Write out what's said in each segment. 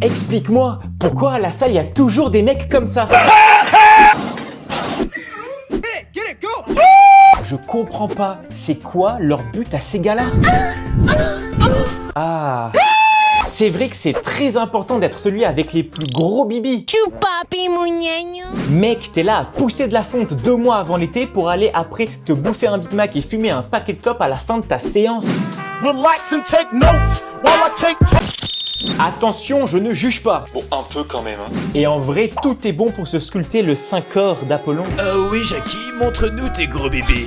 explique-moi, pourquoi à la salle il y a toujours des mecs comme ça? Je comprends pas, c'est quoi leur but à ces gars-là? Ah, c'est vrai que c'est très important d'être celui avec les plus gros bibis. Chupapi muñeño. Mec, t'es là à pousser de la fonte 2 mois avant l'été pour aller après te bouffer un Big Mac et fumer un paquet de clopes à la fin de ta séance. Relax and take notes while I take Attention, je ne juge pas. Bon, un peu quand même, hein. Et en vrai, tout est bon pour se sculpter le Saint-Corps d'Apollon. Oui, Jackie, montre-nous tes gros bébés.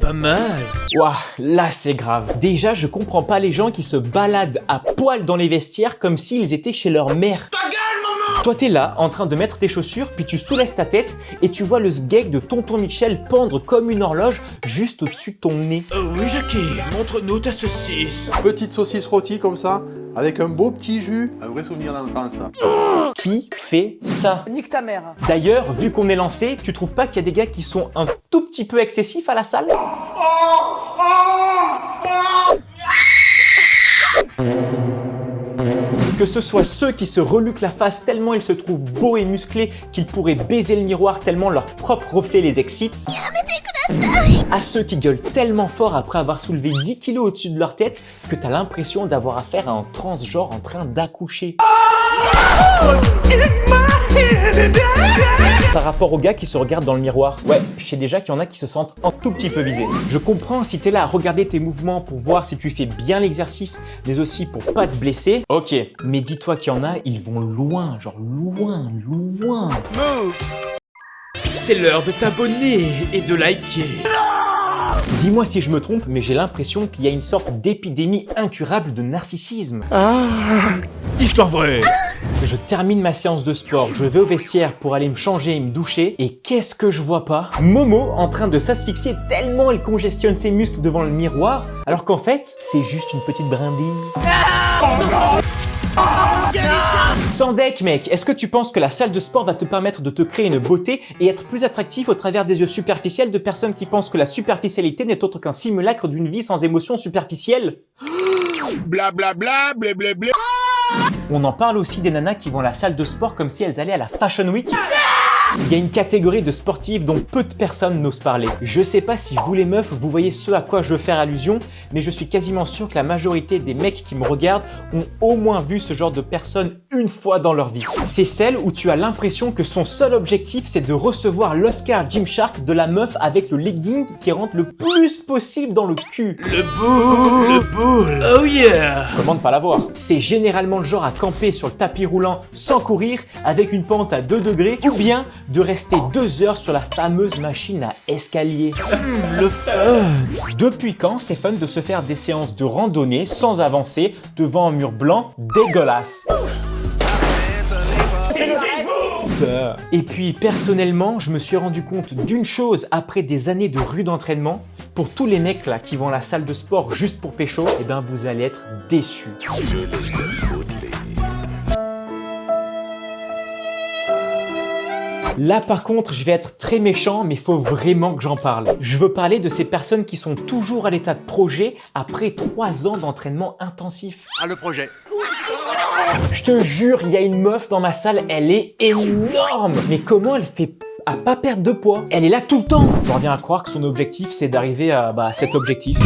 Pas mal. Ouah, là c'est grave. Déjà, je comprends pas les gens qui se baladent à poil dans les vestiaires comme s'ils étaient chez leur mère. Ta gueule, maman! Toi, t'es là, en train de mettre tes chaussures, puis tu soulèves ta tête et tu vois le sgeg de tonton Michel pendre comme une horloge juste au-dessus de ton nez. Oui, Jackie, montre-nous ta saucisse. Petite saucisse rôtie comme ça, avec un beau petit jus. Un vrai souvenir d'enfance, ça. Qui fait ça? Nique ta mère. D'ailleurs, vu qu'on est lancé, tu trouves pas qu'il y a des gars qui sont un tout petit peu excessifs à la salle? Que ce soit ceux qui se reluquent la face tellement ils se trouvent beaux et musclés qu'ils pourraient baiser le miroir tellement leur propre reflet les excite, à ceux qui gueulent tellement fort après avoir soulevé 10 kilos au-dessus de leur tête que t'as l'impression d'avoir affaire à un transgenre en train d'accoucher. Par rapport aux gars qui se regardent dans le miroir, ouais, je sais déjà qu'il y en a qui se sentent un tout petit peu visés. Je comprends si t'es là à regarder tes mouvements pour voir si tu fais bien l'exercice, mais aussi pour pas te blesser. Ok, mais dis-toi qu'il y en a, ils vont loin, genre loin, loin. C'est l'heure de t'abonner et de liker. Dis-moi si je me trompe, mais j'ai l'impression qu'il y a une sorte d'épidémie incurable de narcissisme. Histoire vraie. Je termine ma séance de sport, je vais au vestiaire pour aller me changer et me doucher, et qu'est-ce que je vois pas? Momo en train de s'asphyxier tellement elle congestionne ses muscles devant le miroir, alors qu'en fait, c'est juste une petite brindille. Sans deck, mec, est-ce que tu penses que la salle de sport va te permettre de te créer une beauté et être plus attractif au travers des yeux superficiels de personnes qui pensent que la superficialité n'est autre qu'un simulacre d'une vie sans émotion superficielle? Blablabla, blablabla. On en parle aussi des nanas qui vont à la salle de sport comme si elles allaient à la Fashion Week. Il y a une catégorie de sportifs dont peu de personnes n'osent parler. Je sais pas si vous les meufs, vous voyez ce à quoi je veux faire allusion, mais je suis quasiment sûr que la majorité des mecs qui me regardent ont au moins vu ce genre de personnes une fois dans leur vie. C'est celle où tu as l'impression que son seul objectif c'est de recevoir l'Oscar Gymshark de la meuf avec le legging qui rentre le plus possible dans le cul. Le boule, oh yeah. Comment ne pas l'avoir? C'est généralement le genre à camper sur le tapis roulant sans courir avec une pente à 2 degrés ou bien de rester 2 heures sur la fameuse machine à escalier. Le fun. Depuis quand c'est fun de se faire des séances de randonnée sans avancer devant un mur blanc dégueulasse? Et puis personnellement, je me suis rendu compte d'une chose après des années de rude entraînement. Pour tous les mecs là qui vont à la salle de sport juste pour pécho, eh ben vous allez être déçus. Là par contre, je vais être très méchant, mais il faut vraiment que j'en parle. Je veux parler de ces personnes qui sont toujours à l'état de projet après 3 ans d'entraînement intensif. Ah, le projet. Je te jure, il y a une meuf dans ma salle, elle est énorme. Mais comment elle fait à pas perdre de poids? Elle est là tout le temps. J'en viens à croire que son objectif, c'est d'arriver à cet objectif.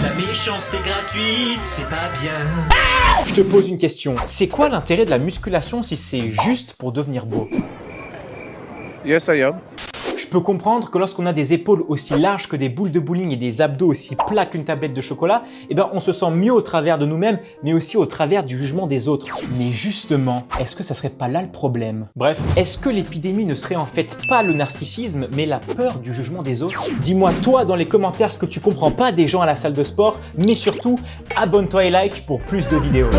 La méchanceté gratuite, c'est pas bien. Je te pose une question. C'est quoi l'intérêt de la musculation si c'est juste pour devenir beau? Yes, I am. Je peux comprendre que lorsqu'on a des épaules aussi larges que des boules de bowling et des abdos aussi plats qu'une tablette de chocolat, eh ben on se sent mieux au travers de nous-mêmes, mais aussi au travers du jugement des autres. Mais justement, est-ce que ça serait pas là le problème? Bref, est-ce que l'épidémie ne serait en fait pas le narcissisme, mais la peur du jugement des autres? Dis-moi toi dans les commentaires ce que tu comprends pas des gens à la salle de sport, mais surtout, abonne-toi et like pour plus de vidéos.